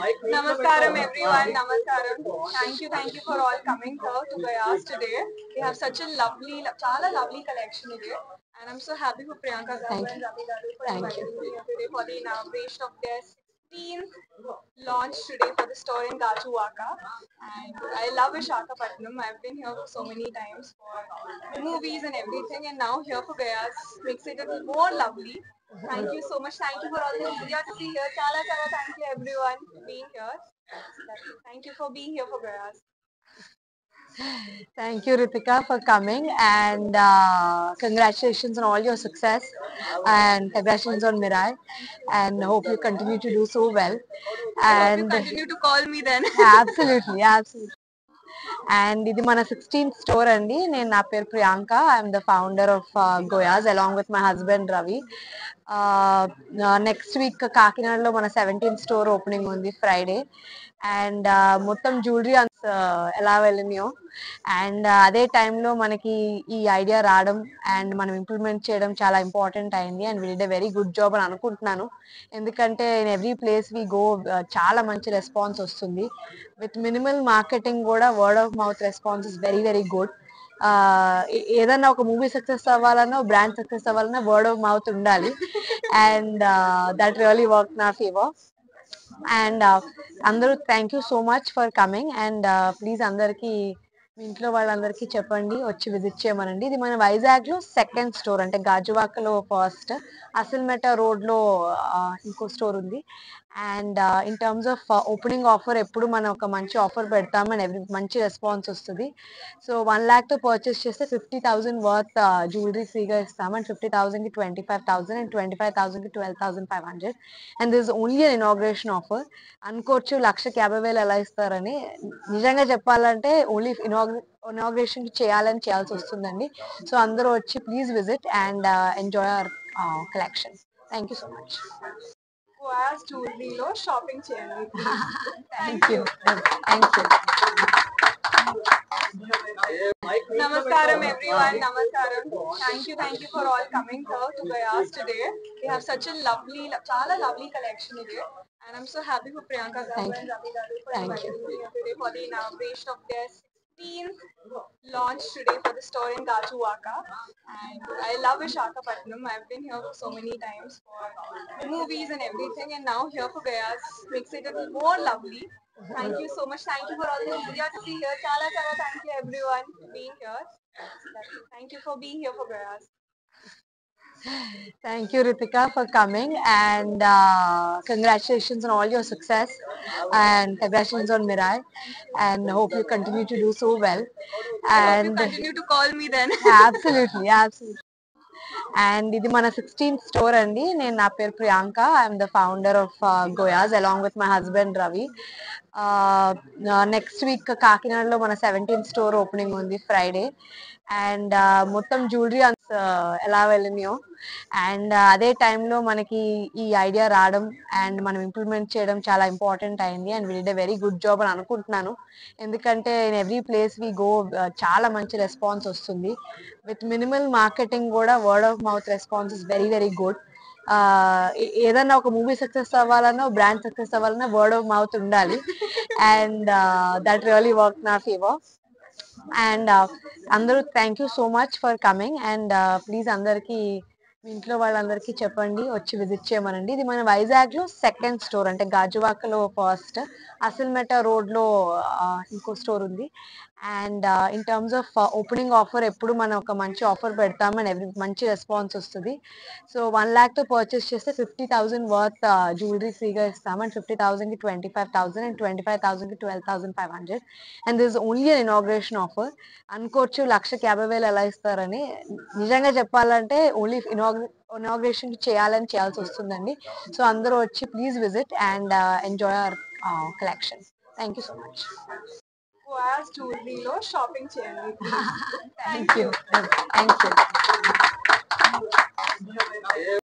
Namaskaram everyone, Namaskaram. Thank you for all coming here to Gayas today. We have such a chala lovely collection today. And I'm so happy for Priyanka Garu and Ravi Garu for inviting me here today for the inauguration of their 16th launch today for the store in Gajuwaka. And I love Visakhapatnam. I've been here so many times for movies and everything, and now here for Gayas makes it a little more lovely. Thank you so much. Thank you for all the media to be here. Chala thank you everyone for being here. Thank you for being here for Gayas. Thank you, Ritika, for coming, and congratulations on all your success, and congratulations on Mirai, and hope you continue to do so well. And hope you continue to call me then. Absolutely, absolutely. And ఇది మన 16th store అండి. నేను నా పేరు Priyanka. I'm the founder of గోయాస్ along with my husband Ravi. Next week కాకినాడలో మన 17th store opening ఉంది Friday. And మొత్తం జ్యువెలరీ ఎలా వెళ్ళినాయో, అండ్ అదే టైంలో మనకి ఈ ఐడియా రావడం అండ్ మనం ఇంప్లిమెంట్ చేయడం చాలా ఇంపార్టెంట్ అయింది. And we did a very good job అని అనుకుంటున్నాను. ఎందుకంటే in every place we go చాలా మంచి రెస్పాన్స్ వస్తుంది. విత్ మినిమల్ మార్కెటింగ్ కూడా word of mouth response is very very good. ఏదన్నా ఒక మూవీ సక్సెస్ అవ్వాలన్నా, బ్రాండ్ సక్సెస్ అవ్వాలన్నా వర్డ్ ఆఫ్ మౌత్ ఉండాలి. అండ్ దట్ రియలీ వర్క్ నా ఫేవర్. అండ్ అందరూ thank you so much for coming. And please అందరికీ మీ ఇంట్లో వాళ్ళందరికీ చెప్పండి, వచ్చి విజిట్ చేయమనండి. ఇది మన వైజాగ్ లో సెకండ్ స్టోర్, అంటే గాజువాకలో ఫస్ట్, అసిల్మెట రోడ్ లో ఇంకో స్టోర్ ఉంది. And in terms of opening offer ఎప్పుడు మనం ఒక మంచి ఆఫర్ పెడతామని మంచి రెస్పాన్స్ వస్తుంది. సో 1 lakh తో పర్చేస్ చేస్తే 50,000 వర్త్ జ్యువెలరీ ఫ్రీగా ఇస్తాం. అండ్ 50,000 కి 25,000 అండ్ 25,000 కి 12,500. And this only an inauguration offer. అనుకోవచ్చు 1,50,000 ఎలా ఇస్తారని. నిజంగా చెప్పాలంటే ఓన్లీ ఇనాగ్రేషన్ చేయాలని చేయాల్సి వస్తుందండి. సో అందరూ వచ్చి please visit and enjoy our collection. Thank you so much. Gayas జ్యువెలరీలో షాపింగ్ చేయండి. Thank you. Thank you. Namaskaram everyone, Namaskaram. Thank you for all coming here to Gayas today. We have such a chala lovely collection today. And I'm so happy for Priyanka Garu and Ravi Garu for inviting me here today for the inauguration of their 16th launch today for the store in Gajuwaka. And I love Visakhapatnam. I've been here so many times for movies and everything, and now here for Gayas makes it a little more lovely. Thank you so much. Thank you for all the media to be here. Chala thank you everyone for being here. Thank you for being here for Gayas. Thank you, Ritika, for coming, and congratulations on all your success, and congratulations on Mirai, and hope you continue to do so well. And hope you continue to call me then. Absolutely, absolutely. And ఇది మన 16th store అండి. నేను నా పేరు Priyanka. I'm the founder of గోయాస్ along with my husband Ravi. Next week కాకినాడలో మన 17th store opening ఉంది Friday. And మొత్తం జ్యువెలరీ ఎలా వెళ్ళినాయో, అండ్ అదే టైంలో మనకి ఈ ఐడియా రావడం అండ్ మనం ఇంప్లిమెంట్ చేయడం చాలా ఇంపార్టెంట్ అయింది. And we did a very good job అని అనుకుంటున్నాను. ఎందుకంటే in every place we go చాలా మంచి రెస్పాన్స్ వస్తుంది. విత్ మినిమల్ మార్కెటింగ్ కూడా word of mouth response is very very good. ఏదన్నా ఒక మూవీ సక్సెస్ అవ్వాలన్నా, బ్రాండ్ సక్సెస్ అవ్వాలన్నా వర్డ్ ఆఫ్ మౌత్ ఉండాలి. అండ్ దట్ రియలీ వర్క్ నా ఫేవర్. అండ్ అందరూ thank you so much for coming. And please అందరికీ మీ ఇంట్లో వాళ్ళందరికీ చెప్పండి, వచ్చి విజిట్ చేయమనండి. ఇది మన వైజాగ్ లో సెకండ్ స్టోర్, అంటే గాజువాకలో ఫస్ట్, అసిల్మెట రోడ్ లో ఇంకో స్టోర్ ఉంది. And in terms of opening offer ఎప్పుడు మనం ఒక మంచి ఆఫర్ పెడతామని మంచి రెస్పాన్స్ వస్తుంది. సో 1 lakh తో పర్చేస్ చేస్తే 50,000 వర్త్ జ్యువెలరీ ఫ్రీగా ఇస్తాం. అండ్ 50,000 కి 25,000 అండ్ 25,000 కి 12,500. And this only an inauguration offer. అనుకోవచ్చు 1,50,000 ఎలా ఇస్తారని. నిజంగా చెప్పాలంటే ఓన్లీ ఇనాగ్రేషన్ చేయాలని చేయాల్సి వస్తుందండి. సో అందరూ వచ్చి please visit and enjoy our collection. Thank you so much. Gayas జ్యువెలరీలో షాపింగ్ చేయండి. Thank you. Thank you.